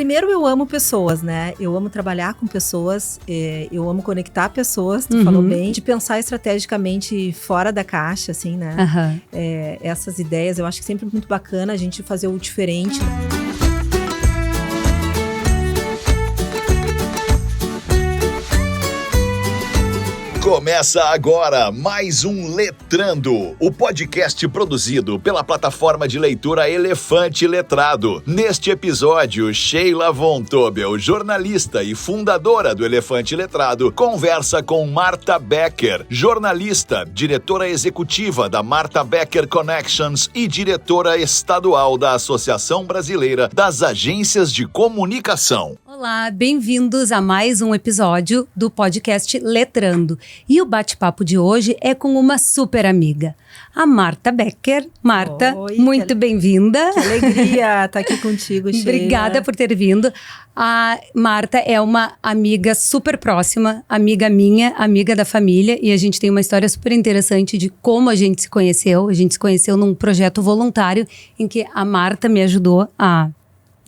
Primeiro, eu amo pessoas, né? Eu amo trabalhar com pessoas, eu amo conectar pessoas, tu falou bem, de pensar estrategicamente fora da caixa, assim, né? Essas ideias, eu acho que sempre muito bacana a gente fazer o diferente. Começa agora mais um Letrando, o podcast produzido pela plataforma de leitura Elefante Letrado. Neste episódio, Sheila Von Tobel, jornalista e fundadora do Elefante Letrado, conversa com Marta Becker, jornalista, diretora executiva da Marta Becker Connections e diretora estadual da Associação Brasileira das Agências de Comunicação. Olá, bem-vindos a mais um episódio do podcast Letrando. E o bate-papo de hoje é com uma super amiga, a Marta Becker. Marta, Oi, muito bem-vinda. Que alegria estar aqui contigo, Sheila. Obrigada por ter vindo. A Marta é uma amiga super próxima, amiga minha, amiga da família, e a gente tem uma história super interessante de como a gente se conheceu. A gente se conheceu num projeto voluntário em que a Marta me ajudou a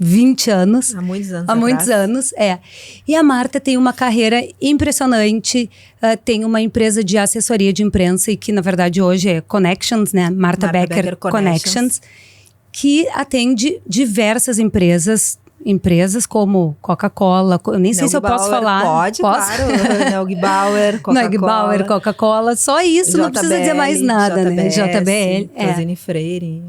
20 anos. Há muitos anos Há muitos anos, E a Marta tem uma carreira impressionante, tem uma empresa de assessoria de imprensa e que, na verdade, hoje é Connections, né? Marta Becker Connections, que atende diversas empresas como Coca-Cola, eu nem sei se eu posso falar. Posso? Claro. Neubauer, Coca-Cola. Neubauer, Coca-Cola, só isso, não precisa dizer mais nada, né? JBL. Rosane Freire,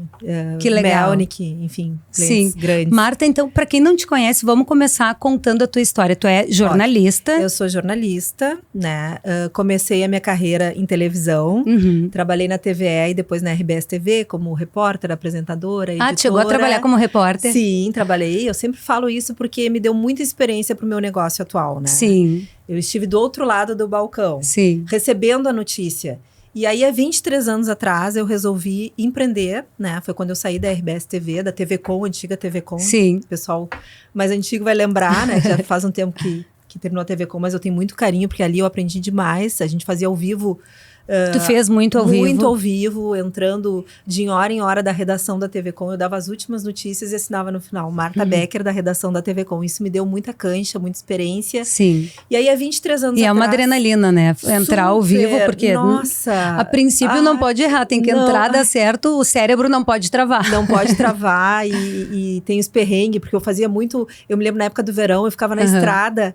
que legal. Melnick, enfim, clientes grandes. Marta, então, para quem não te conhece, vamos começar contando a tua história. Tu é jornalista. Eu sou jornalista, né? Comecei a minha carreira em televisão, trabalhei na TVE e depois na RBS TV como repórter, apresentadora, editora. Chegou a trabalhar como repórter? Sim, trabalhei. Eu sempre falo isso porque me deu muita experiência pro meu negócio atual, né? Sim. Eu estive do outro lado do balcão, recebendo a notícia. E aí, há 23 anos atrás, eu resolvi empreender, né? Foi quando eu saí da RBS TV, da TV Com, antiga TV Com. Sim. O pessoal mais antigo vai lembrar, né? Já faz um tempo que terminou a TV Com, mas eu tenho muito carinho, porque ali eu aprendi demais. A gente fazia ao vivo. Tu fez muito ao vivo? Muito ao vivo, entrando de hora em hora da redação da TV Com. Eu dava as últimas notícias e assinava no final. Marta Becker, da redação da TV Com. Isso me deu muita cancha, muita experiência. Sim. E aí, há 23 anos atrás... E é uma adrenalina, né? Entrar ao vivo, porque... Nossa! A princípio não pode errar, tem que entrar, dar certo, o cérebro não pode travar. Não pode travar e tem os perrengues, porque eu fazia muito... Eu me lembro na época do verão, eu ficava na estrada,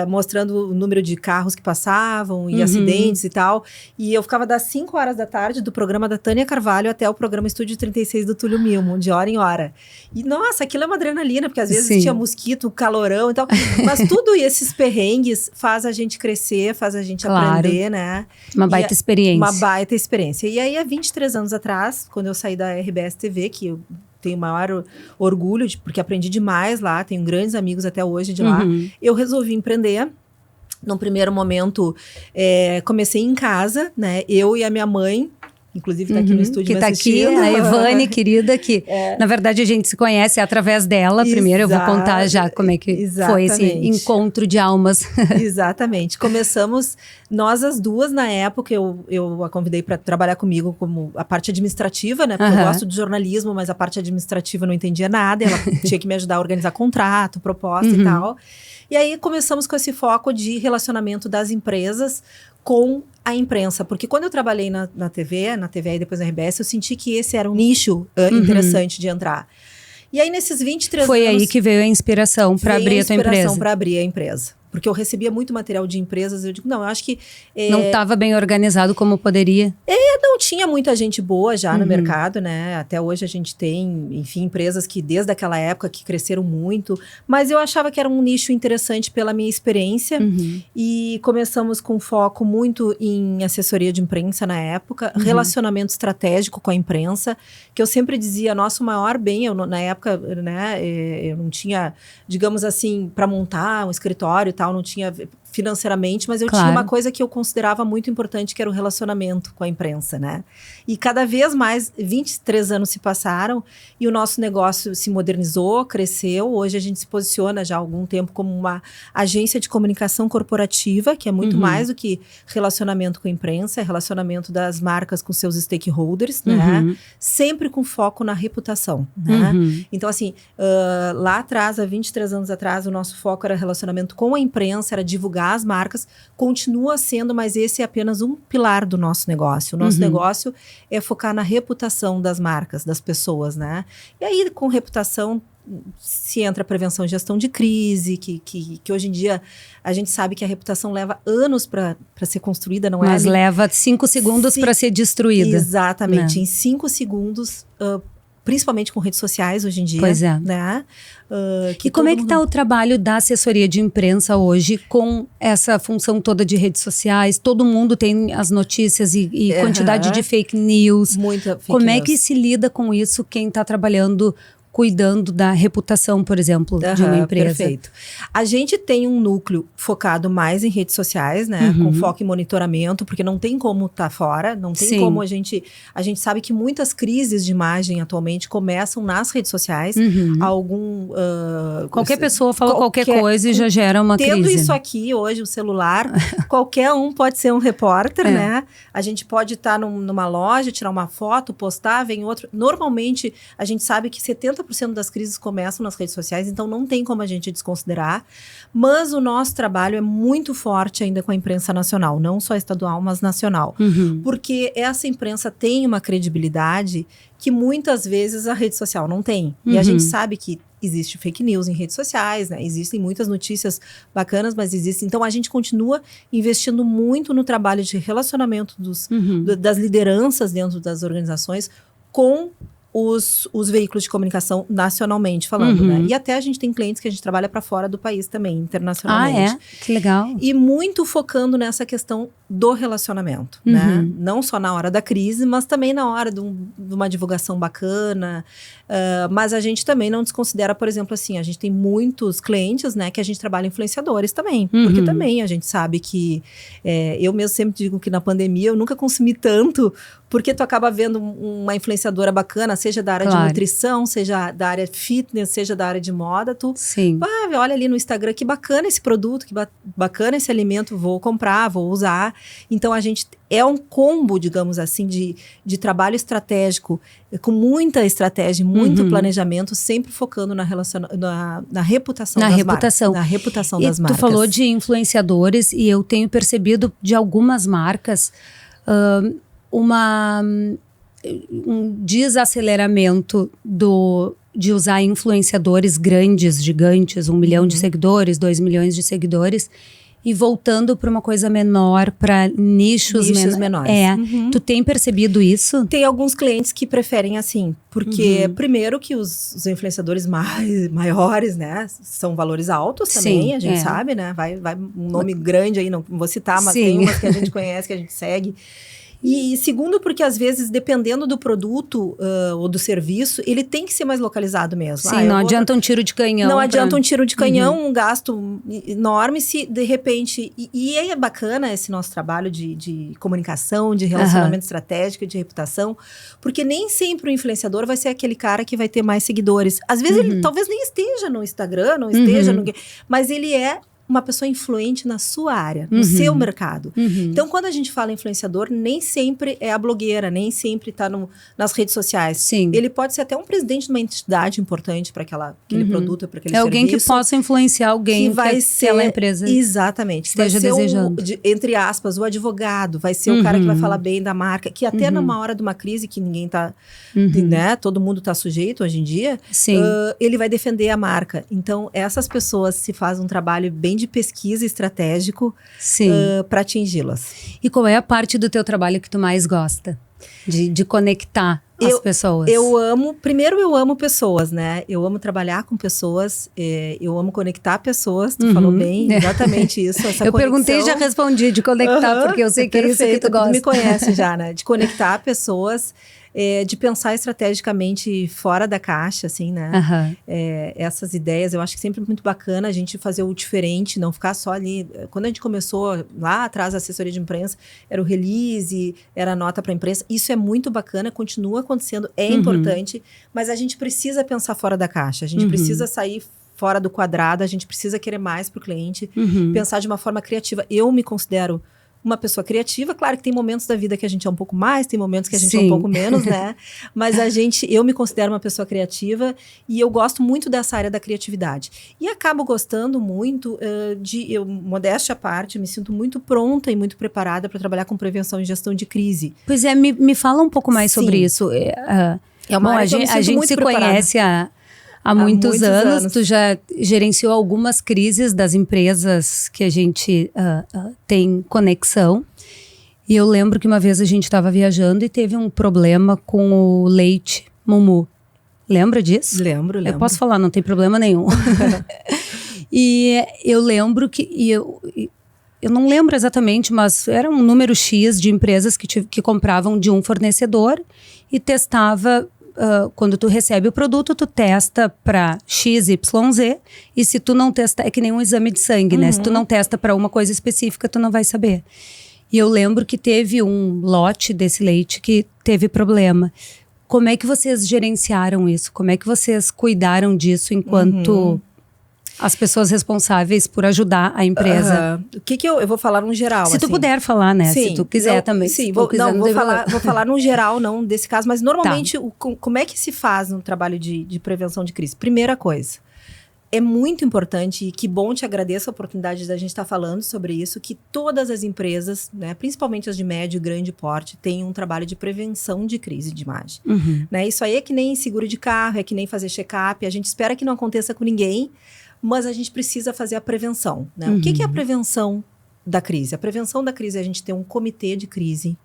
mostrando o número de carros que passavam e acidentes e tal. E eu ficava das 5 horas da tarde do programa da Tânia Carvalho até o programa Estúdio 36 do Túlio Milmo, de hora em hora. E, nossa, aquilo é uma adrenalina, porque às vezes tinha mosquito, calorão e tal. Mas tudo esses perrengues faz a gente crescer, faz a gente aprender, né? Uma baita experiência. Uma baita experiência. E aí, há 23 anos atrás, quando eu saí da RBS TV, que eu tenho maior orgulho, porque aprendi demais lá, tenho grandes amigos até hoje de lá, eu resolvi empreender. Num primeiro momento, comecei em casa, né? Eu e a minha mãe, inclusive tá aqui no estúdio que tá aqui, a Ivane, querida, que na verdade a gente se conhece através dela. Primeiro eu vou contar já como é que foi esse encontro de almas. Exatamente. Começamos, nós as duas na época, eu a convidei para trabalhar comigo como a parte administrativa, né? Porque eu gosto de jornalismo, mas a parte administrativa eu não entendia nada. Ela tinha que me ajudar a organizar contrato, proposta e tal. E aí começamos com esse foco de relacionamento das empresas com a imprensa. Porque quando eu trabalhei na TV e depois na RBS, eu senti que esse era um nicho interessante de entrar. E aí, nesses 23 anos... Foi aí que veio a inspiração para abrir a tua empresa. inspiração para abrir a empresa. Porque eu recebia muito material de empresas, eu digo, não, eu acho que... Não estava bem organizado como poderia? Não tinha muita gente boa já no mercado, né? Até hoje a gente tem, enfim, empresas que desde aquela época que cresceram muito. Mas eu achava que era um nicho interessante pela minha experiência. E começamos com foco muito em assessoria de imprensa na época, relacionamento estratégico com a imprensa, que eu sempre dizia, nosso maior bem, na época, né, eu não tinha, digamos assim, para montar um escritório e tal, não tinha... financeiramente, mas eu tinha uma coisa que eu considerava muito importante, que era o relacionamento com a imprensa, né? E cada vez mais, 23 anos se passaram e o nosso negócio se modernizou, cresceu. Hoje a gente se posiciona já há algum tempo como uma agência de comunicação corporativa, que é muito mais do que relacionamento com a imprensa, é relacionamento das marcas com seus stakeholders, né? Sempre com foco na reputação, né? Então, assim, lá atrás, há 23 anos atrás, o nosso foco era relacionamento com a imprensa, era divulgar as marcas, continua sendo, mas esse é apenas um pilar do nosso negócio. O nosso negócio é focar na reputação das marcas, das pessoas, né? E aí, com reputação, se entra a prevenção e gestão de crise, que hoje em dia a gente sabe que a reputação leva anos para ser construída, não é? Mas leva 5 segundos para ser destruída. Exatamente, em 5 segundos, principalmente com redes sociais hoje em dia. Pois é. Né? E como é que está o trabalho da assessoria de imprensa hoje com essa função toda de redes sociais? Todo mundo tem as notícias e quantidade de fake news. Muita fake Como news. é que se lida com isso quem está trabalhando, cuidando da reputação, por exemplo, de uma empresa? Perfeito. A gente tem um núcleo focado mais em redes sociais, né? Com foco em monitoramento, porque não tem como estar fora, não tem como a gente sabe que muitas crises de imagem atualmente começam nas redes sociais. Qualquer pessoa fala qualquer coisa e já gera uma crise. Tendo isso aqui hoje, o celular, qualquer um pode ser um repórter, né? A gente pode estar numa loja, tirar uma foto, postar, vem outro. Normalmente, a gente sabe que 70% das crises começam nas redes sociais, então não tem como a gente desconsiderar. Mas o nosso trabalho é muito forte ainda com a imprensa nacional, não só estadual, mas nacional. Porque essa imprensa tem uma credibilidade que muitas vezes a rede social não tem. E a gente sabe que existe fake news em redes sociais, né? Existem muitas notícias bacanas, mas existem. Então, a gente continua investindo muito no trabalho de relacionamento das lideranças dentro das organizações com os veículos de comunicação nacionalmente falando, né? E até a gente tem clientes que a gente trabalha para fora do país também, internacionalmente. Ah, é? Que legal. E muito focando nessa questão do relacionamento, né? Não só na hora da crise, mas também na hora de uma divulgação bacana. Mas a gente também não desconsidera, por exemplo, assim, a gente tem muitos clientes, né, que a gente trabalha influenciadores também. Porque também a gente sabe que... eu mesmo sempre digo que na pandemia eu nunca consumi tanto, porque tu acaba vendo uma influenciadora bacana, seja da área de nutrição, seja da área fitness, seja da área de moda, tu olha ali no Instagram, que bacana esse produto, que bacana esse alimento, vou comprar, vou usar. Então, a gente é um combo, digamos assim, de trabalho estratégico, com muita estratégia, muito planejamento, sempre focando na reputação das marcas. Na reputação das marcas. Tu falou de influenciadores e eu tenho percebido de algumas marcas um desaceleramento de usar influenciadores grandes, gigantes, 1 milhão de seguidores, 2 milhões de seguidores, e voltando para uma coisa menor, para nichos menores. Tu tem percebido isso? Tem alguns clientes que preferem assim, porque primeiro que os influenciadores maiores, né, são valores altos também, a gente sabe, né, vai um nome grande aí, não vou citar, mas tem umas que a gente conhece, que a gente segue. E segundo, porque às vezes, dependendo do produto ou do serviço, ele tem que ser mais localizado mesmo. Sim, não adianta um tiro de canhão. Não adianta um tiro de canhão, um gasto enorme, se de repente... E é bacana esse nosso trabalho de comunicação, de relacionamento estratégico, de reputação, porque nem sempre o influenciador vai ser aquele cara que vai ter mais seguidores. Às vezes ele talvez nem esteja no Instagram, não esteja no... Mas ele é uma pessoa influente na sua área, no seu mercado. Então, quando a gente fala influenciador, nem sempre é a blogueira, nem sempre está nas redes sociais. Sim. Ele pode ser até um presidente de uma entidade importante para aquele produto, para aquele serviço. É alguém que possa influenciar alguém que vai ser aquela empresa. Exatamente. Esteja desejando. Entre aspas, o advogado, vai ser o cara que vai falar bem da marca, que até numa hora de uma crise que ninguém está, né, todo mundo está sujeito hoje em dia, ele vai defender a marca. Então, essas pessoas se fazem um trabalho bem de pesquisa estratégico para atingi-las. E qual é a parte do teu trabalho que tu mais gosta? De conectar as pessoas? Eu amo pessoas, né? Eu amo trabalhar com pessoas, eu amo conectar pessoas, tu falou bem, exatamente isso, essa eu conexão. Perguntei e já respondi de conectar, porque eu sei que é isso que tu gosta. Tu me conhece já, né? De conectar pessoas. de pensar estrategicamente fora da caixa, assim, né? Essas ideias, eu acho que sempre é muito bacana a gente fazer o diferente, não ficar só ali. Quando a gente começou lá atrás, a assessoria de imprensa, era o release, era a nota para a imprensa. Isso é muito bacana, continua acontecendo, é importante, mas a gente precisa pensar fora da caixa, a gente precisa sair fora do quadrado, a gente precisa querer mais para o cliente, pensar de uma forma criativa. Eu me considero uma pessoa criativa, claro que tem momentos da vida que a gente é um pouco mais, tem momentos que a gente é um pouco menos, né? Mas eu me considero uma pessoa criativa e eu gosto muito dessa área da criatividade. E acabo gostando muito modéstia à parte, me sinto muito pronta e muito preparada para trabalhar com prevenção e gestão de crise. Pois é, me fala um pouco mais sobre isso. É uma área que eu me sinto muito preparada. Conhece há muitos anos, tu já gerenciou algumas crises das empresas que a gente tem conexão. E eu lembro que uma vez a gente estava viajando e teve um problema com o leite Mumu. Lembra disso? Lembro. Eu posso falar, não tem problema nenhum. E eu lembro que... Eu não lembro exatamente, mas era um número X de empresas que compravam de um fornecedor e testava... quando tu recebe o produto, tu testa para XYZ, e se tu não testar, é que nem um exame de sangue, né? Se tu não testa para uma coisa específica, tu não vai saber. E eu lembro que teve um lote desse leite que teve problema. Como é que vocês gerenciaram isso? Como é que vocês cuidaram disso enquanto as pessoas responsáveis por ajudar a empresa? O que eu vou falar no geral? Se tu puder falar, né? Sim, se tu quiser também. Sim, vou falar no geral, não desse caso, mas normalmente como é que se faz no trabalho de prevenção de crise? Primeira coisa, é muito importante, e que bom, te agradeço a oportunidade da gente estar falando sobre isso, que todas as empresas, né, principalmente as de médio e grande porte, tenham um trabalho de prevenção de crise de imagem. Né? Isso aí é que nem seguro de carro, é que nem fazer check-up, a gente espera que não aconteça com ninguém, mas a gente precisa fazer a prevenção. Né? O que é a prevenção da crise? A prevenção da crise é a gente ter um comitê de crise.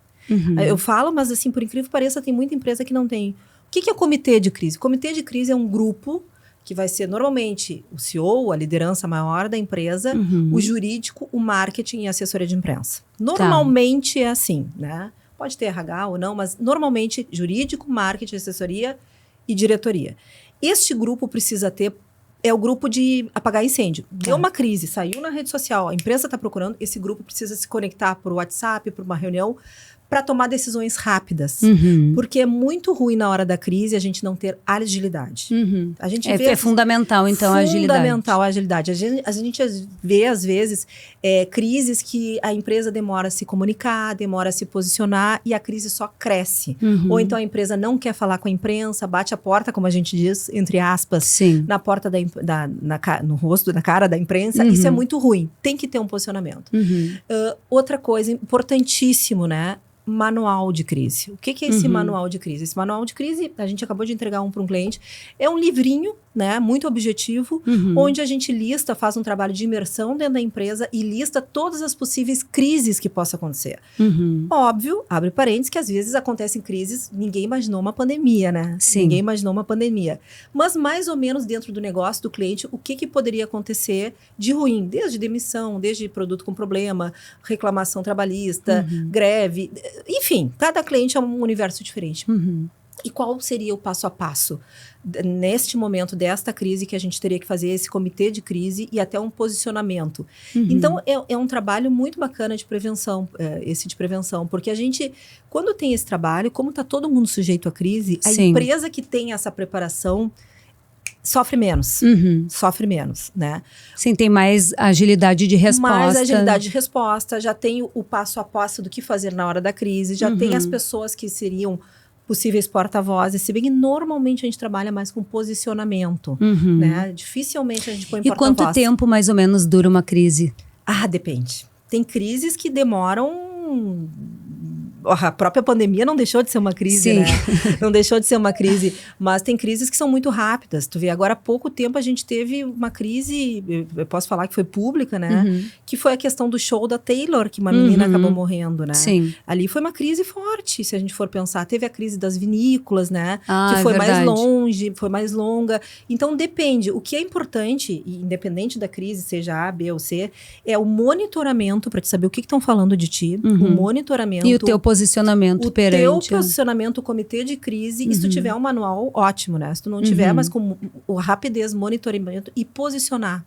Eu falo, mas assim, por incrível que pareça, tem muita empresa que não tem. O que é o comitê de crise? O comitê de crise é um grupo que vai ser normalmente o CEO, a liderança maior da empresa, o jurídico, o marketing e a assessoria de imprensa. Normalmente é assim, né? Pode ter RH ou não, mas normalmente jurídico, marketing, assessoria e diretoria. Este grupo precisa ter, é o grupo de apagar incêndio. Deu uma crise, saiu na rede social, a imprensa está procurando, esse grupo precisa se conectar por WhatsApp, por uma reunião, para tomar decisões rápidas. Porque é muito ruim na hora da crise a gente não ter agilidade. A gente vê, é fundamental, então, a agilidade. Fundamental a agilidade. A gente vê, às vezes, crises que a empresa demora a se comunicar, demora a se posicionar e a crise só cresce. Ou então a empresa não quer falar com a imprensa, bate a porta, como a gente diz, entre aspas, na porta no rosto, na cara da imprensa. Isso é muito ruim. Tem que ter um posicionamento. Outra coisa importantíssimo, né? Manual de crise. O que é esse manual de crise? Esse manual de crise, a gente acabou de entregar um para um cliente, é um livrinho, né, muito objetivo, onde a gente lista, faz um trabalho de imersão dentro da empresa e lista todas as possíveis crises que possa acontecer. Óbvio, abre parênteses, que às vezes acontecem crises, ninguém imaginou uma pandemia, né? Sim. Ninguém imaginou uma pandemia. Mas mais ou menos dentro do negócio do cliente, o que poderia acontecer de ruim? Desde demissão, desde produto com problema, reclamação trabalhista, greve, enfim, cada cliente é um universo diferente. E qual seria o passo a passo neste momento desta crise que a gente teria que fazer esse comitê de crise e até um posicionamento? Então, é um trabalho muito bacana de prevenção, esse de prevenção, porque a gente, quando tem esse trabalho, como está todo mundo sujeito à crise, a empresa que tem essa preparação sofre menos, né? Sim, tem mais agilidade de resposta. Mais agilidade de resposta, já tem o passo a passo do que fazer na hora da crise, já tem as pessoas que seriam possíveis porta-vozes, se bem que normalmente a gente trabalha mais com posicionamento, né? Dificilmente a gente põe porta-voz. E quanto tempo mais ou menos dura uma crise? Depende. Tem crises que demoram... A própria pandemia não deixou de ser uma crise, né? Não deixou de ser uma crise. Mas tem crises que são muito rápidas. Tu vê, agora há pouco tempo a gente teve uma crise, eu posso falar que foi pública, né? Que foi a questão do show da Taylor, que uma menina acabou morrendo, né? Ali foi uma crise forte, se a gente for pensar. Teve a crise das vinícolas, né? Que foi mais longe, foi mais longa. Então, depende. O que é importante, independente da crise, seja A, B ou C, é o monitoramento, para te saber o que estão falando de ti. O monitoramento. E o teu posicionamento posicionamento perante... O teu posicionamento, o comitê de crise, e se tu tiver um manual, ótimo, né? Se tu não tiver, mas com rapidez, monitoramento e posicionar.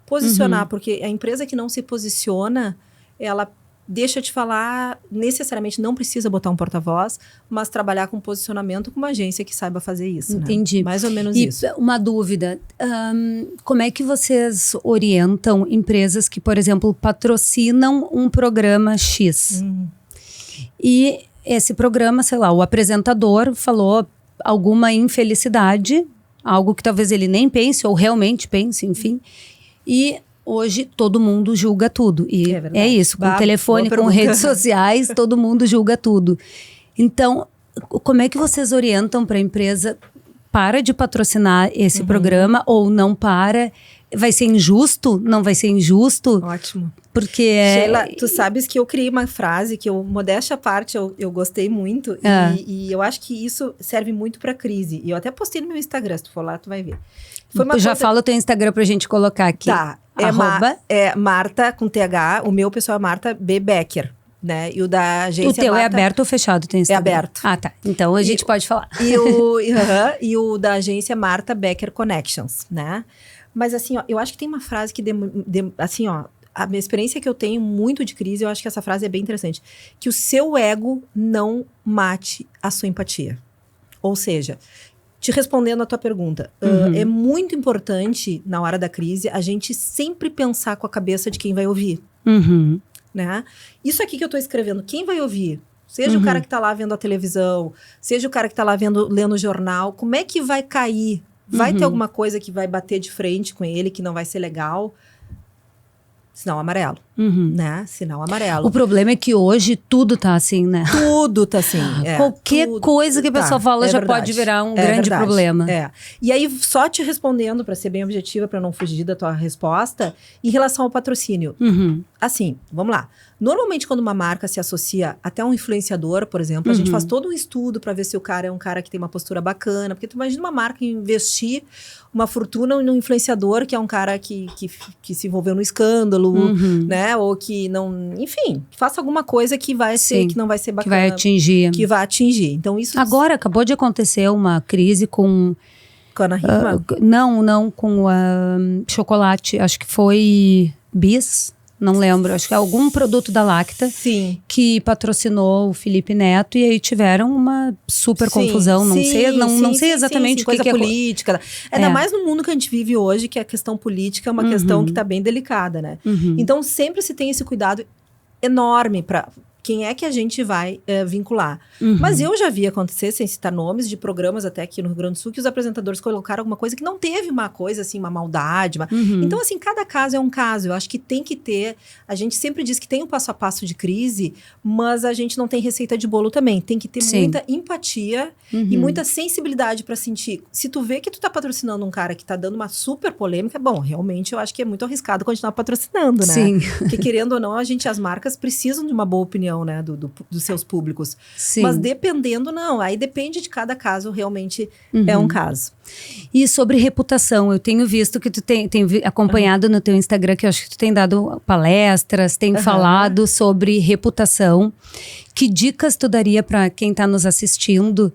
Posicionar, porque a empresa que não se posiciona, ela deixa de falar, necessariamente não precisa botar um porta-voz, mas trabalhar com posicionamento com uma agência que saiba fazer isso. Entendi. Né? Mais ou menos isso. Uma dúvida, como é que vocês orientam empresas que, por exemplo, patrocinam um programa X? E esse programa, sei lá, o apresentador falou alguma infelicidade, algo que talvez ele nem pense ou realmente pense, enfim, e... Hoje, todo mundo julga tudo. E é isso, com telefone, com redes sociais, todo mundo julga tudo. Então, como é que vocês orientam para a empresa? Para de patrocinar esse programa ou não para? Vai ser injusto? Não vai ser injusto? Ótimo. Porque Sheila, tu sabes que eu criei uma frase que modéstia à parte, eu gostei muito. E eu acho que isso serve muito para crise. E eu até postei no meu Instagram, se tu for lá, tu vai ver. Fala o teu Instagram pra gente colocar aqui. Tá. É Marta com TH, o meu pessoal é Marta B. Becker, né? E o da agência. O teu é aberto ou fechado? Tem Instagram? É aberto. Ah, tá. Então a gente pode falar. E o da agência é Marta Becker Connections, né? Mas assim, ó, eu acho que tem uma frase que assim, ó, a minha experiência que eu tenho muito de crise, eu acho que essa frase é bem interessante. Que o seu ego não mate a sua empatia. Ou seja, te respondendo a tua pergunta, é muito importante, na hora da crise, a gente sempre pensar com a cabeça de quem vai ouvir. Né? Isso aqui que eu tô escrevendo, quem vai ouvir? Seja o cara que tá lá vendo a televisão, seja o cara que tá lá lendo o jornal, como é que vai cair? Vai ter alguma coisa que vai bater de frente com ele, que não vai ser legal? Sinal amarelo, né? Sinal amarelo. O problema é que hoje tudo tá assim, né? Tudo tá assim. Qualquer coisa que a pessoa fala já pode virar um grande problema. E aí, só te respondendo, para ser bem objetiva, para não fugir da tua resposta, em relação ao patrocínio. Assim, vamos lá. Normalmente, quando uma marca se associa até um influenciador, por exemplo, a gente faz todo um estudo para ver se o cara é um cara que tem uma postura bacana. Porque tu imagina uma marca investir uma fortuna no influenciador, que é um cara que se envolveu no escândalo, né? Ou que não... Enfim, faça alguma coisa que vai ser, que não vai ser bacana. Que vai atingir. Que vai atingir. Então, isso... Agora, acabou de acontecer uma crise com... Com a Ana Hickman? Não, com chocolate. Acho que foi Bis. Não lembro, acho que é algum produto da Lacta que patrocinou o Felipe Neto e aí tiveram uma super confusão, não sei exatamente o que é política. Ainda mais no mundo que a gente vive hoje, que a questão política é uma questão que está bem delicada, né? Então sempre se tem esse cuidado enorme para quem é que a gente vai vincular. Mas eu já vi acontecer, sem citar nomes, de programas até aqui no Rio Grande do Sul, que os apresentadores colocaram alguma coisa que não teve uma coisa assim, uma maldade. Então, assim, cada caso é um caso. Eu acho que tem que ter... A gente sempre diz que tem um passo a passo de crise, mas a gente não tem receita de bolo também. Tem que ter muita empatia e muita sensibilidade para sentir. Se tu vê que tu tá patrocinando um cara que tá dando uma super polêmica, bom, realmente eu acho que é muito arriscado continuar patrocinando, né? Sim. Porque querendo ou não, as marcas precisam de uma boa opinião, né, dos seus públicos. Sim. Mas dependendo, não. Aí depende de cada caso, realmente é um caso. E sobre reputação, eu tenho visto que tu tem acompanhado no teu Instagram, que eu acho que tu tem dado palestras, tem falado sobre reputação. Que dicas tu daria para quem está nos assistindo?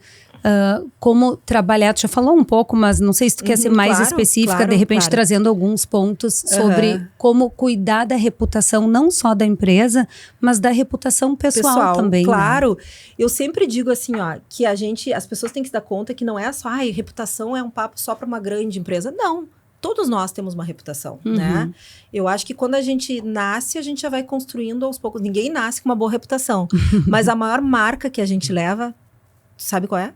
Como trabalhar, tu já falou um pouco, mas não sei se tu quer ser mais específica, de repente trazendo alguns pontos sobre como cuidar da reputação, não só da empresa, mas da reputação pessoal também. Claro, né? Eu sempre digo assim, ó, que as pessoas têm que se dar conta que não é só, reputação é um papo só para uma grande empresa. Não. Todos nós temos uma reputação, né? Eu acho que quando a gente nasce, a gente já vai construindo aos poucos. Ninguém nasce com uma boa reputação. Mas a maior marca que a gente leva, sabe qual é?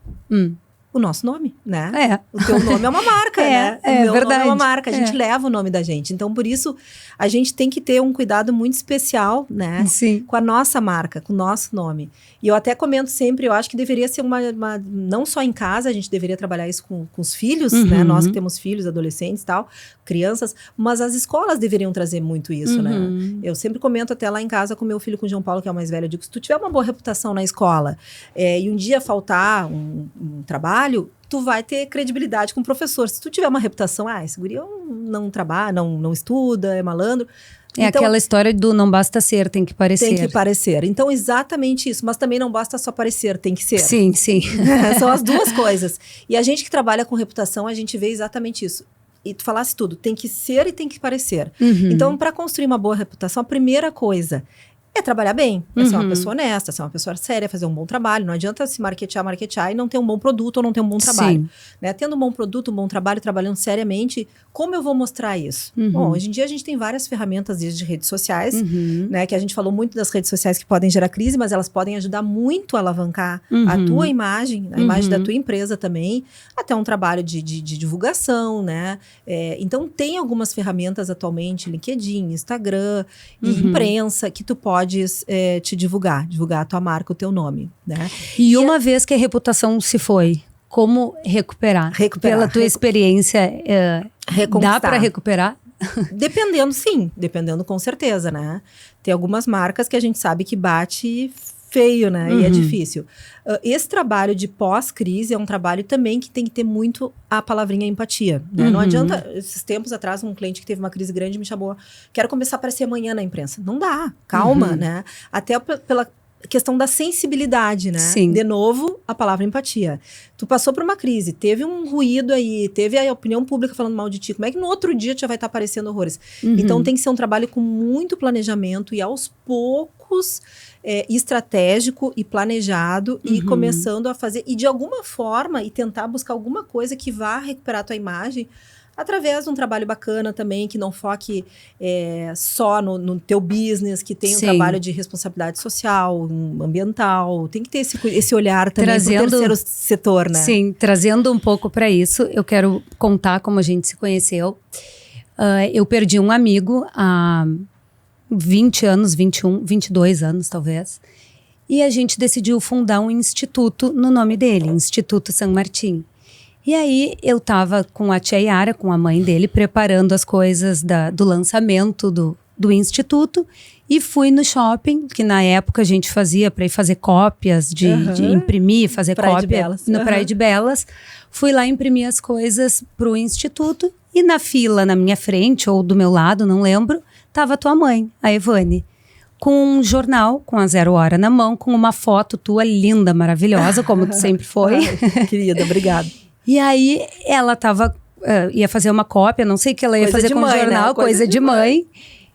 O nosso nome, né? O teu nome é uma marca, né? O meu verdade. nome é uma marca, a gente leva o nome da gente. Então, por isso, a gente tem que ter um cuidado muito especial, né? Sim. Com a nossa marca, com o nosso nome. E eu até comento sempre, eu acho que deveria ser não só em casa, a gente deveria trabalhar isso com os filhos, né? Nós que temos filhos, adolescentes e tal, crianças, mas as escolas deveriam trazer muito isso, né? Eu sempre comento até lá em casa com meu filho, com o João Paulo, que é o mais velho, eu digo, se tu tiver uma boa reputação na escola e um dia faltar um trabalho, trabalho, tu vai ter credibilidade com o professor. Se tu tiver uma reputação, esse guri não trabalha, não estuda, é malandro. É então, aquela história do não basta ser, tem que parecer. Tem que parecer. Então, exatamente isso. Mas também não basta só parecer, tem que ser. Sim, sim. São as duas coisas. E a gente que trabalha com reputação, a gente vê exatamente isso. E tu falasse tudo, tem que ser e tem que parecer. Então, para construir uma boa reputação, a primeira coisa é trabalhar bem, é ser uma pessoa honesta, ser uma pessoa séria, fazer um bom trabalho. Não adianta se marketear e não ter um bom produto ou não ter um bom trabalho. Né? Tendo um bom produto, um bom trabalho, trabalhando seriamente, como eu vou mostrar isso? Bom, hoje em dia a gente tem várias ferramentas de redes sociais, né? Que a gente falou muito das redes sociais que podem gerar crise, mas elas podem ajudar muito a alavancar a tua imagem, a imagem da tua empresa também, até um trabalho de divulgação, né? Então tem algumas ferramentas atualmente, LinkedIn, Instagram e imprensa, que tu podes te divulgar a tua marca, o teu nome, né? E uma vez que a reputação se foi, como recuperar? Pela tua experiência, dá para recuperar? Dependendo com certeza, né? Tem algumas marcas que a gente sabe que bate feio, né? E é difícil. Esse trabalho de pós-crise é um trabalho também que tem que ter muito a palavrinha empatia, né? Não adianta, esses tempos atrás, um cliente que teve uma crise grande me chamou, quero começar a aparecer amanhã na imprensa. Não dá, calma, né? Até pela questão da sensibilidade, né? Sim. De novo, a palavra empatia. Tu passou por uma crise, teve um ruído aí, teve a opinião pública falando mal de ti. Como é que no outro dia tu já vai estar aparecendo horrores? Então tem que ser um trabalho com muito planejamento e aos poucos estratégico e planejado e começando a fazer, e de alguma forma, e tentar buscar alguma coisa que vá recuperar a tua imagem através de um trabalho bacana também, que não foque só no teu business, que tenha um trabalho de responsabilidade social, ambiental, tem que ter esse olhar também para o terceiro setor, né? Sim, trazendo um pouco para isso, eu quero contar como a gente se conheceu. Eu perdi um amigo há 20 anos, 21, 22 anos talvez, e a gente decidiu fundar um instituto no nome dele, Instituto San Martín. E aí eu tava com a tia Yara, com a mãe dele, preparando as coisas do lançamento do instituto, e fui no shopping, que na época a gente fazia para ir fazer cópias, de imprimir, fazer Praia cópia no Praia de Belas. Fui lá imprimir as coisas pro instituto, e na fila na minha frente, ou do meu lado, não lembro, tava tua mãe, a Evane, com um jornal, com a 0 Hora na mão, com uma foto tua linda, maravilhosa, como tu sempre foi. Ai, querida, obrigada. E aí ela ia fazer uma cópia, não sei o que ela ia fazer com o jornal, né? Coisa de mãe.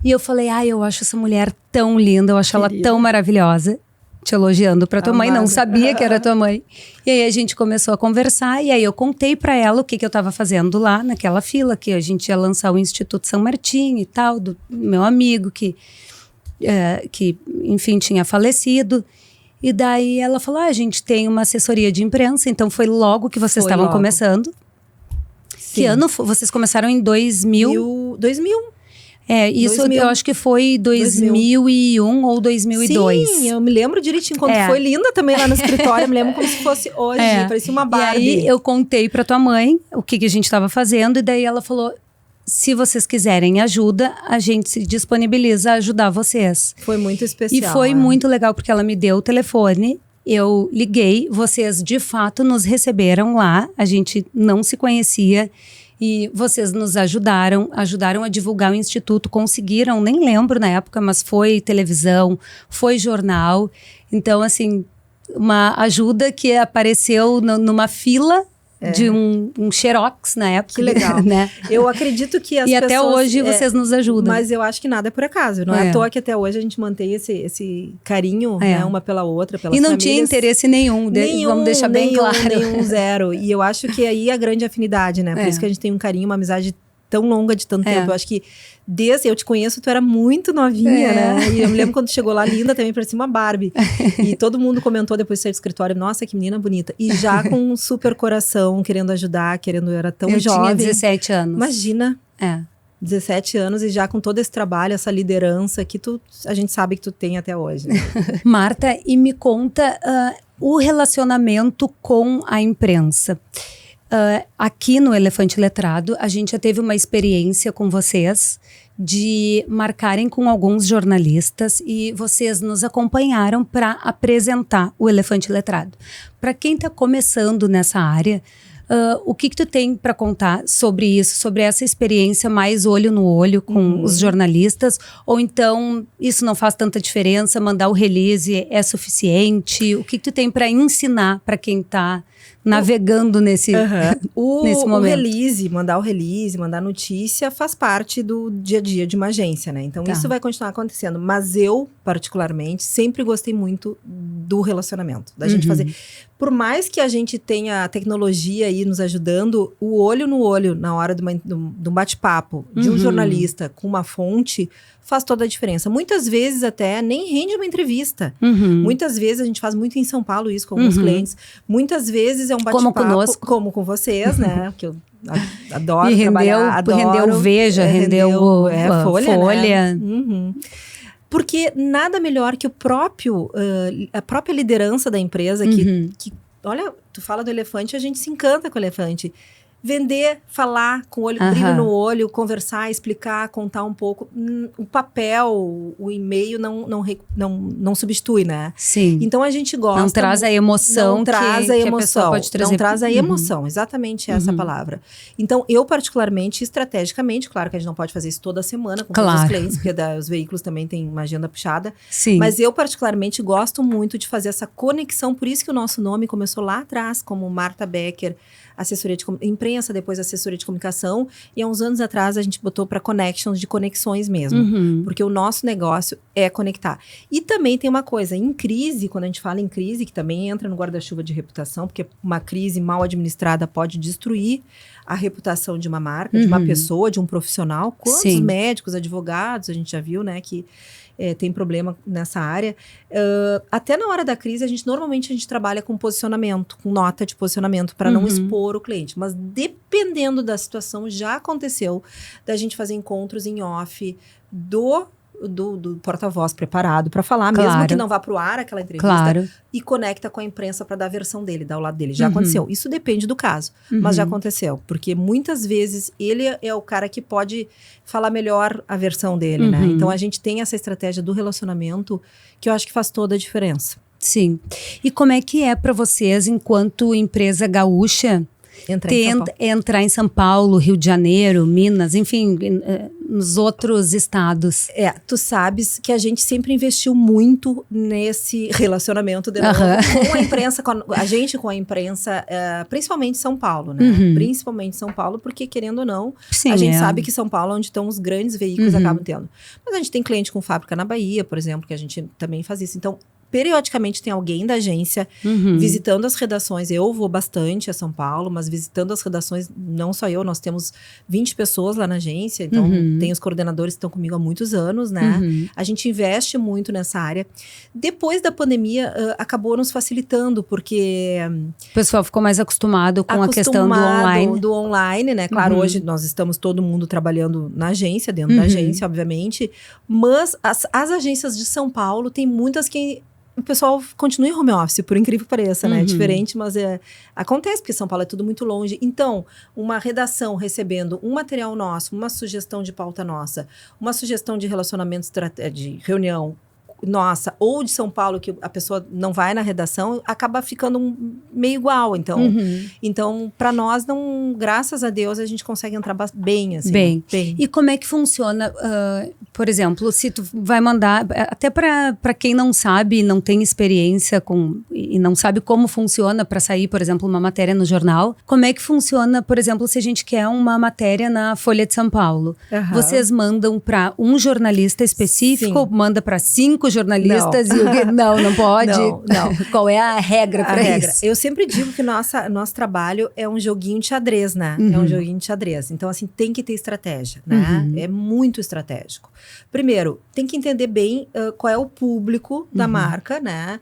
E eu falei, eu acho essa mulher tão linda, eu acho ela tão maravilhosa. Te elogiando pra tua mãe, não sabia que era tua mãe. E aí a gente começou a conversar, e aí eu contei pra ela o que eu tava fazendo lá naquela fila, que a gente ia lançar o Instituto San Martín e tal, do meu amigo que enfim, tinha falecido. E daí ela falou, a gente tem uma assessoria de imprensa, então foi logo que vocês estavam começando. Sim. Que ano vocês começaram em 2000? 2000. Isso 2000. Eu acho que foi 2001 ou 2002. Sim, eu me lembro direitinho, quando foi linda também lá no escritório, eu me lembro como se fosse hoje, parecia uma Barbie. E aí eu contei pra tua mãe o que a gente estava fazendo, e daí ela falou, se vocês quiserem ajuda, a gente se disponibiliza a ajudar vocês. Foi muito especial. E foi muito legal, porque ela me deu o telefone, eu liguei, vocês de fato nos receberam lá, a gente não se conhecia, e vocês nos ajudaram a divulgar o Instituto, conseguiram, nem lembro na época, mas foi televisão, foi jornal. Então, assim, uma ajuda que apareceu numa fila de um xerox na época. Que legal. Né? Eu acredito que as pessoas... E até hoje vocês nos ajudam. Mas eu acho que nada é por acaso. Não é à toa que até hoje a gente mantém esse carinho, né, uma pela outra, pelas famílias. E não tinha interesse nenhum, vamos deixar bem claro. Nenhum, zero. E eu acho que aí a grande afinidade, né? Por isso que a gente tem um carinho, uma amizade tão longa de tanto tempo. Eu acho que desde eu te conheço, tu era muito novinha, né? E eu me lembro quando tu chegou lá, linda também, parecia uma Barbie. E todo mundo comentou depois de sair do escritório, nossa, que menina bonita. E já com um super coração, querendo ajudar, era tão jovem. Eu tinha 17 anos. Imagina. 17 anos e já com todo esse trabalho, essa liderança que a gente sabe que tu tem até hoje. Né? Marta, e me conta o relacionamento com a imprensa. Aqui no Elefante Letrado, a gente já teve uma experiência com vocês de marcarem com alguns jornalistas e vocês nos acompanharam para apresentar o Elefante Letrado. Para quem está começando nessa área, o que tu tem para contar sobre isso, sobre essa experiência mais olho no olho com os jornalistas? Ou então isso não faz tanta diferença, mandar o release é suficiente? O que tu tem para ensinar para quem está navegando nesse momento? Mandar o release, mandar notícia faz parte do dia a dia de uma agência, né? Então isso vai continuar acontecendo. Mas eu, particularmente, sempre gostei muito do relacionamento, da gente fazer. Por mais que a gente tenha a tecnologia aí nos ajudando, o olho no olho na hora de um bate-papo de um jornalista com uma fonte faz toda a diferença. Muitas vezes até nem rende uma entrevista. Muitas vezes a gente faz muito em São Paulo isso com alguns clientes. Muitas vezes é um bate-papo como com vocês, né? Que eu adoro trabalhar. Rendeu Veja, rendeu Folha. Né? Porque nada melhor que a própria liderança da empresa que, olha, tu fala do elefante, a gente se encanta com o elefante. Vender, falar com o olho, brilho no olho, conversar, explicar, contar um pouco. O papel, o e-mail não substitui, né? Sim. Então a gente gosta. Não traz a emoção que a pessoa pode trazer. Não traz a emoção, exatamente essa palavra. Então eu particularmente, estrategicamente, claro que a gente não pode fazer isso toda semana com todos os clientes, porque os veículos também têm uma agenda puxada. Sim. Mas eu particularmente gosto muito de fazer essa conexão, por isso que o nosso nome começou lá atrás, como Marta Becker, assessoria de imprensa, depois assessoria de comunicação, e há uns anos atrás a gente botou para connections, de conexões mesmo, porque o nosso negócio é conectar. E também tem uma coisa, em crise, quando a gente fala em crise, que também entra no guarda-chuva de reputação, porque uma crise mal administrada pode destruir a reputação de uma marca, de uma pessoa, de um profissional. Quantos médicos, advogados, a gente já viu, né, que tem problema nessa área. Até na hora da crise, normalmente a gente trabalha com posicionamento, com nota de posicionamento, para não expor o cliente. Mas dependendo da situação, já aconteceu da gente fazer encontros em off do porta-voz preparado para falar, mesmo que não vá para o ar aquela entrevista, e conecta com a imprensa para dar a versão dele, dar o lado dele. Já aconteceu. Isso depende do caso, mas já aconteceu. Porque muitas vezes ele é o cara que pode falar melhor a versão dele, né? Então a gente tem essa estratégia do relacionamento que eu acho que faz toda a diferença. Sim. E como é que é para vocês, enquanto empresa gaúcha, entrar em São Paulo, Rio de Janeiro, Minas, enfim, nos outros estados? Tu sabes que a gente sempre investiu muito nesse relacionamento com a imprensa, com a imprensa, principalmente São Paulo, né? Principalmente São Paulo, porque querendo ou não, a gente sabe que São Paulo é onde estão os grandes veículos acabam tendo. Mas a gente tem cliente com fábrica na Bahia, por exemplo, que a gente também faz isso. Então, periodicamente tem alguém da agência visitando as redações. Eu vou bastante a São Paulo, mas visitando as redações, não só eu, nós temos 20 pessoas lá na agência, então tem os coordenadores que estão comigo há muitos anos, né? A gente investe muito nessa área. Depois da pandemia, acabou nos facilitando, porque o pessoal ficou mais acostumado com a questão do online, né? Claro, hoje nós estamos todo mundo trabalhando na agência, dentro da agência, obviamente, mas as agências de São Paulo, tem muitas que o pessoal continua em home office, por incrível que pareça, né? É diferente, mas acontece, porque São Paulo é tudo muito longe. Então, uma redação recebendo um material nosso, uma sugestão de pauta nossa, uma sugestão de relacionamento, de reunião nossa, ou de São Paulo, que a pessoa não vai na redação, acaba ficando meio igual. Então para nós, graças a Deus, a gente consegue entrar bem, assim. Bem. E como é que funciona, por exemplo, se tu vai mandar, até para quem não sabe, não tem experiência e não sabe como funciona para sair, por exemplo, uma matéria no jornal, como é que funciona, por exemplo, se a gente quer uma matéria na Folha de São Paulo? Vocês mandam para um jornalista específico, ou manda para 5 jornalistas? Não pode? Não. Qual é a regra para isso? Eu sempre digo que nosso trabalho é um joguinho de xadrez, né? É um joguinho de xadrez. Então, assim, tem que ter estratégia, né? É muito estratégico. Primeiro, tem que entender bem qual é o público da marca, né?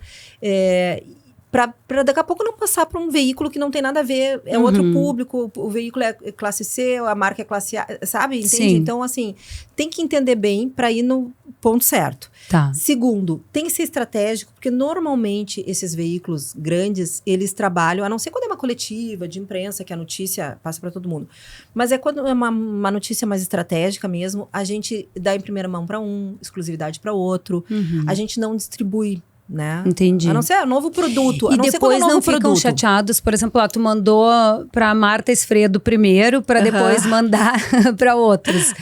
Para daqui a pouco não passar para um veículo que não tem nada a ver, é outro público, o veículo é classe C, a marca é classe A, sabe? Entende? Sim. Então, assim, tem que entender bem para ir ponto certo. Tá. Segundo, tem que ser estratégico, porque normalmente esses veículos grandes, eles trabalham, a não ser quando é uma coletiva de imprensa, que a notícia passa para todo mundo. Mas é quando é uma notícia mais estratégica mesmo, a gente dá em primeira mão para exclusividade para outro, a gente não distribui, né? Entendi. A não ser novo produto. E depois não ficam chateados, por exemplo, tu mandou pra Marta Esfredo primeiro, para depois mandar para outros.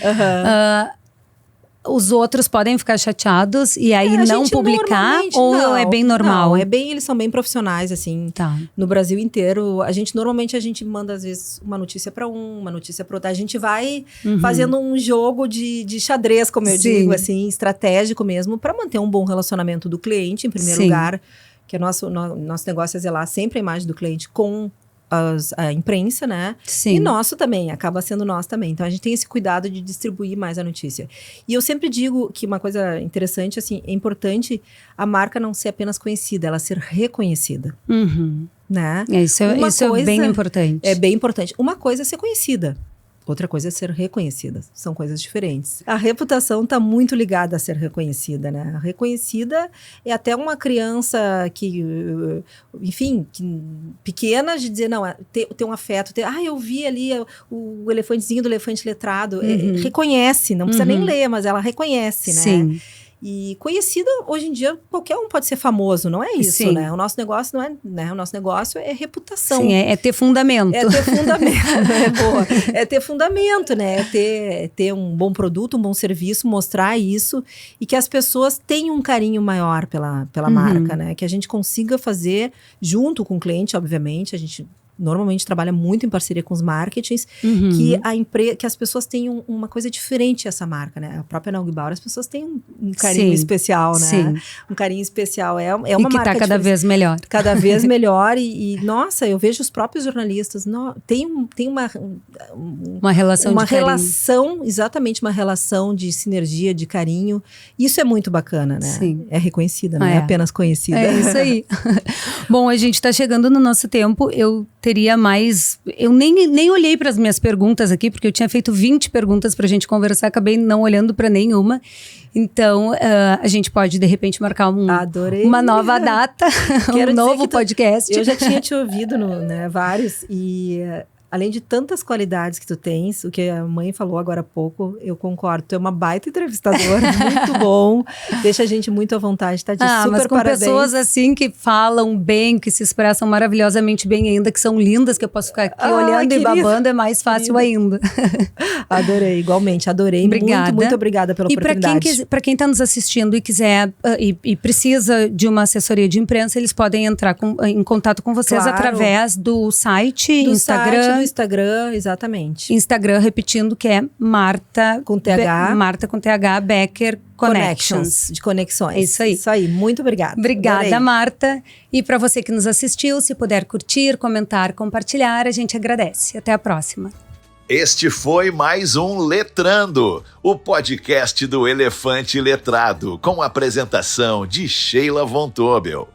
Os outros podem ficar chateados e aí não publicar, ou não, é bem normal? Não, eles são bem profissionais, assim, no Brasil inteiro. Normalmente a gente manda, às vezes, uma notícia para uma notícia para outra. A gente vai fazendo um jogo de xadrez, como eu digo, assim, estratégico mesmo, para manter um bom relacionamento do cliente, em primeiro lugar, que nosso negócio é zelar sempre a imagem do cliente com a imprensa, né? Sim. E nosso também, acaba sendo nosso também. Então, a gente tem esse cuidado de distribuir mais a notícia. E eu sempre digo que uma coisa interessante, assim, é importante a marca não ser apenas conhecida, ela ser reconhecida. Né? Isso é bem importante. É bem importante. Uma coisa é ser conhecida. Outra coisa é ser reconhecida. São coisas diferentes. A reputação está muito ligada a ser reconhecida, né? A reconhecida é até uma criança que, enfim, pequena, de dizer, não, ter um afeto. Eu vi ali o elefantezinho do elefante letrado. Reconhece, não precisa nem ler, mas ela reconhece, né? Sim. E conhecida, hoje em dia, qualquer um pode ser famoso, não é isso, né? O nosso negócio não é, né? O nosso negócio é reputação. Sim, é ter fundamento. É ter fundamento, né? Boa. É ter fundamento, né? É ter um bom produto, um bom serviço, mostrar isso e que as pessoas tenham um carinho maior pela marca, né? Que a gente consiga fazer junto com o cliente, obviamente, a gente normalmente trabalha muito em parceria com os marketings, que as pessoas tenham uma coisa diferente essa marca, né? A própria Neugbauer, as pessoas têm um carinho especial, né? Sim. Um carinho especial. É uma e que marca tá cada vez melhor. Cada vez melhor e nossa, eu vejo os próprios jornalistas, tem uma relação de carinho. Exatamente, uma relação de sinergia, de carinho. Isso é muito bacana, né? Sim. É reconhecida, não é apenas conhecida. É isso aí. Bom, a gente tá chegando no nosso tempo, eu teria mais... Eu nem olhei para as minhas perguntas aqui, porque eu tinha feito 20 perguntas para a gente conversar, acabei não olhando para nenhuma. Então, a gente pode, de repente, marcar uma nova data, um novo podcast. Eu já tinha te ouvido, vários, e... além de tantas qualidades que tu tens, o que a mãe falou agora há pouco, eu concordo. Tu é uma baita entrevistadora, muito bom. Deixa a gente muito à vontade, tá? Super mas com parabéns. Pessoas assim que falam bem, que se expressam maravilhosamente bem ainda, que são lindas, que eu posso ficar aqui olhando e babando, é mais fácil ainda. Adorei, igualmente, adorei. Obrigada. Muito obrigada pela oportunidade. E para quem está nos assistindo e quiser e precisa de uma assessoria de imprensa, eles podem entrar em contato com vocês através do site, Instagram. Instagram, exatamente. Instagram, repetindo, que é Marta com TH. Marta com TH Becker Connections. De conexões. É isso aí. Isso aí, muito obrigada. Obrigada, Adorei. Marta. E para você que nos assistiu, se puder curtir, comentar, compartilhar, a gente agradece. Até a próxima. Este foi mais um Letrando, o podcast do Elefante Letrado, com a apresentação de Sheila Von Tobel.